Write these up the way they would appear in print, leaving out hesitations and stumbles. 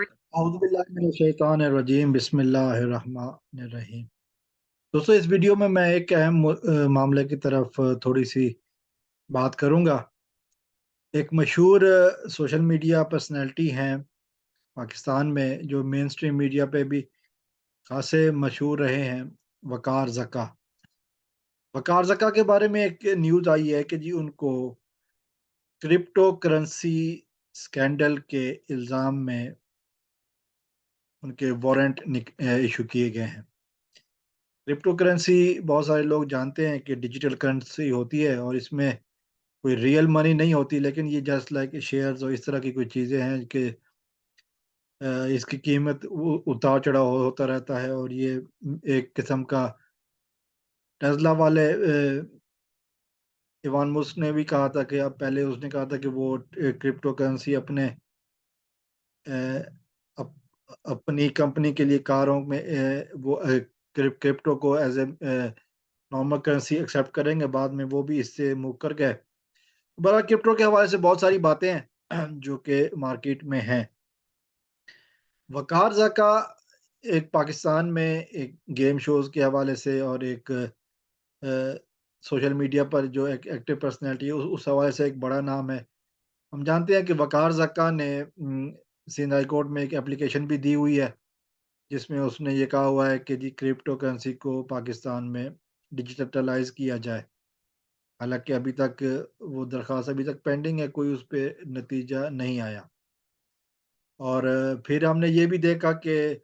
औज़ुबिल्लाहिमिनश्शैतानिर्रजीम बिस्मिल्लाहिर्रहमानिर्रहीम। दोस्तों, इस वीडियो में मैं एक अहम मामले की तरफ थोड़ी सी बात करूंगा। एक मशहूर सोशल मीडिया पर्सनैलिटी हैं पाकिस्तान में, जो मेन स्ट्रीम मीडिया पे भी खासे मशहूर रहे हैं, वकार ज़का। वकार ज़का के बारे में एक न्यूज़ आई है कि जी उनको क्रिप्टो करेंसी स्कैंडल के इल्ज़ाम में उनके वारंट इशू किए गए हैं। क्रिप्टो करेंसी, बहुत सारे लोग जानते हैं कि डिजिटल करेंसी होती है और इसमें कोई रियल मनी नहीं होती, लेकिन ये जस्ट लाइक शेयर्स और इस तरह की कोई चीज़ें हैं कि इसकी कीमत उतार-चढ़ाव होता रहता है। और ये एक किस्म का टेस्ला वाले इवान मस्क ने भी कहा था कि अब पहले उसने कहा था कि वो क्रिप्टो करेंसी अपने अ, अप अपनी कंपनी के लिए कारों में वो क्रिप्टो को एज़ नॉर्मल करेंसी एक्सेप्ट करेंगे, बाद में वो भी इससे मुँह कर गए। बहरहाल क्रिप्टो के हवाले से बहुत सारी बातें हैं जो कि मार्केट में हैं। वकार ज़का एक पाकिस्तान में एक गेम शोज़ के हवाले से और एक सोशल मीडिया पर जो एक एक्टिव पर्सनैलिटी है, उस हवाले से एक बड़ा नाम है। हम जानते हैं कि वकार ज़का ने सिंध हाई कोर्ट में एक एप्लीकेशन भी दी हुई है, जिसमें उसने ये कहा हुआ है कि जी क्रिप्टो करेंसी को पाकिस्तान में डिजिटलाइज़ किया जाए। हालाँकि अभी तक वो दरख़्वास्त अभी तक पेंडिंग है, कोई उस पे नतीजा नहीं आया। और फिर हमने ये भी देखा कि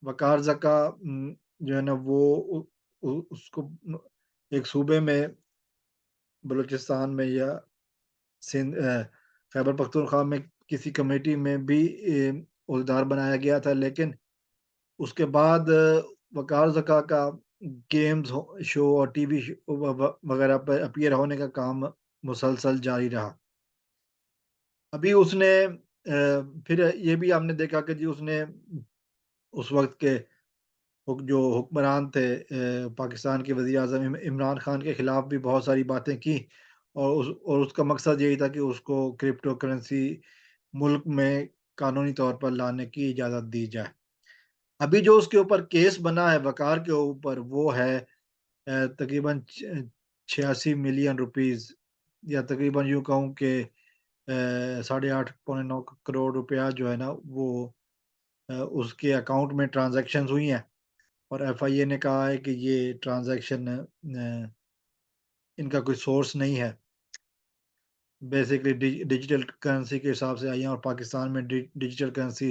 वकार ज़का जो है ना वो उसको एक सूबे में बलूचिस्तान में या खैबर पख्तूनख्वा में किसी कमेटी में भी ओहदेदार बनाया गया था, लेकिन उसके बाद वकार ज़का का गेम्स शो और टीवी शो वगैरह पे अपीयर होने का काम मुसलसल जारी रहा। अभी उसने फिर ये भी हमने देखा कि जी उसने उस वक़्त के जो हुक्मरान थे, पाकिस्तान के वज़ीर-ए-आज़म इमरान खान के खिलाफ भी बहुत सारी बातें की और उसका मकसद यही था कि उसको क्रिप्टो करेंसी मुल्क में कानूनी तौर पर लाने की इजाज़त दी जाए। अभी जो उसके ऊपर केस बना है वकार के ऊपर, वो है तकरीबन 86 मिलियन रुपीज़, या तकरीबन यूँ कहूँ कि साढ़े 8 पौने 9 करोड़ रुपया जो है ना वो उसके अकाउंट में ट्रांज़ैक्शंस हुई हैं। और एफआईए ने कहा है कि ये ट्रांज़ैक्शन इनका कोई सोर्स नहीं है। बेसिकली डिजिटल करेंसी के हिसाब से आई हैं और पाकिस्तान में डिजिटल करेंसी,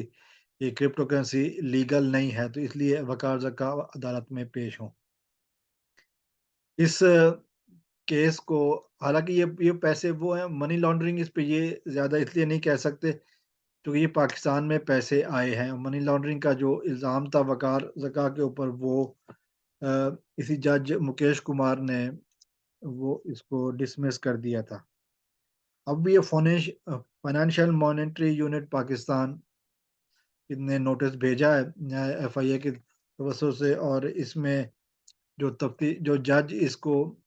ये क्रिप्टो करेंसी लीगल नहीं है, तो इसलिए वकार ज़का अदालत में पेश हों। इस केस को, हालाँकि ये पैसे वो हैं मनी लॉन्ड्रिंग, इस पे ये ज़्यादा इसलिए नहीं कह सकते क्योंकि ये पाकिस्तान में पैसे आए हैं। मनी लॉन्ड्रिंग का जो इल्ज़ाम था वकार ज़का के ऊपर, वो इसी जज मुकेश कुमार ने वो इसको डिसमिस कर दिया था। अब ये फाइनेंशियल मॉनेटरी यूनिट पाकिस्तान ने नोटिस भेजा है एफआईए की तवज्जो से, और इसमें जो जज इसको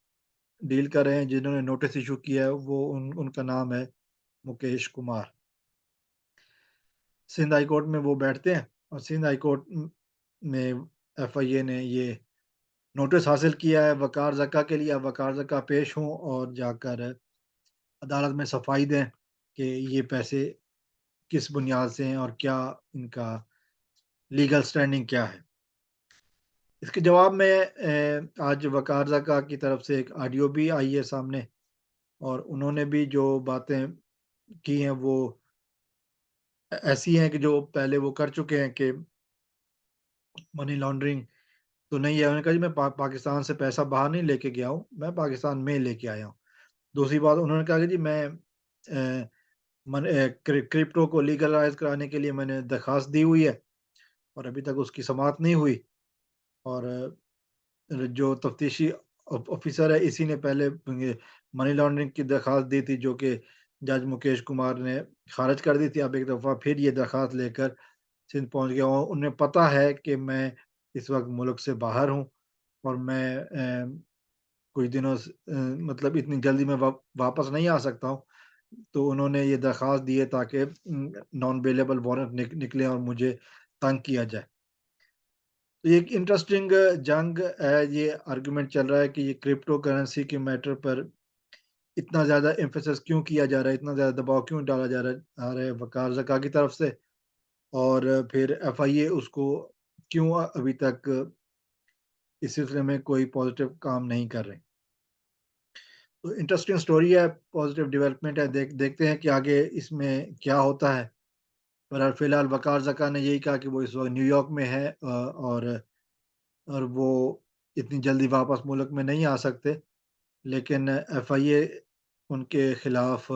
डील कर रहे हैं, जिन्होंने नोटिस इश्यू किया है, वो उनका नाम है मुकेश कुमार। सिंध हाई कोर्ट में वो बैठते हैं और सिंध हाई कोर्ट में एफआईए ने ये नोटिस हासिल किया है वकार ज़का के लिए। अब वकार ज़का पेश हों और जाकर अदालत में सफाई दें कि ये पैसे किस बुनियाद से हैं और क्या इनका लीगल स्टैंडिंग क्या है। इसके जवाब में आज वकार ज़का की तरफ से एक ऑडियो भी आई है सामने, और उन्होंने भी जो बातें की हैं वो ऐसी हैं कि जो पहले वो कर चुके हैं कि मनी लॉन्ड्रिंग तो नहीं है। उन्होंने कहा जी मैं पाकिस्तान से पैसा बाहर नहीं लेके गया हूँ, मैं पाकिस्तान में लेके आया हूँ। दूसरी बात उन्होंने कहा कि जी मैं क्रिप्टो को लीगलाइज़ कराने के लिए मैंने दरख़्वास्त दी हुई है और अभी तक उसकी समाअत नहीं हुई। और जो तफ्तीशी ऑफ़िसर है, इसी ने पहले ये मनी लॉन्ड्रिंग की दरख़्वास्त दी थी, जो कि जज मुकेश कुमार ने ख़ारिज कर दी थी। अब एक दफ़ा फिर ये दरख़्वास्त लेकर सिंध पहुँच गया हूँ। उन्हें पता है कि मैं इस वक़्त मुल्क से बाहर हूँ और मैं कुछ दिनों मतलब इतनी जल्दी मैं वापस नहीं आ सकता हूँ। तो उन्होंने ये दरख़्वास्त दी है ताकि नॉन बेलेबल वारंट निकले और मुझे तंग किया जाए। तो ये एक इंटरेस्टिंग जंग है, ये आर्गुमेंट चल रहा है कि ये क्रिप्टो करेंसी के मैटर पर इतना ज़्यादा एम्फेसिस क्यों किया जा रहा है, इतना ज़्यादा दबाव क्यों डाला जा रहा है आ रहा है वक़ार ज़का की तरफ से, और फिर एफआईए उसको क्यों अभी तक इस सिलसिले में कोई पॉज़िटिव काम नहीं कर रहे। तो इंटरेस्टिंग स्टोरी है, पॉज़िटिव डेवलपमेंट है, देखते हैं कि आगे इसमें क्या होता है। पर फिलहाल वक़ार ज़का ने यही कहा कि वो इस वक़्त न्यूयॉर्क में है, और वो इतनी जल्दी वापस मुल्क में नहीं आ सकते। लेकिन एफआईए उनके खिलाफ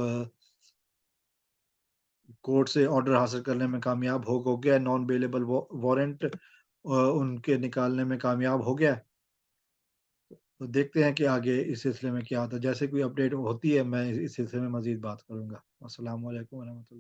कोर्ट से ऑर्डर हासिल करने में कामयाब हो गया है, नॉन बेलेबल वारंट उनके निकालने में कामयाब हो गया है। तो देखते हैं कि आगे इस सिलसिले में क्या होता है। जैसे कोई अपडेट होती है, मैं इस सिलसिले में मज़ीद बात करूँगा। अस्सलाम वालेकुम व रहमतुल्लाह।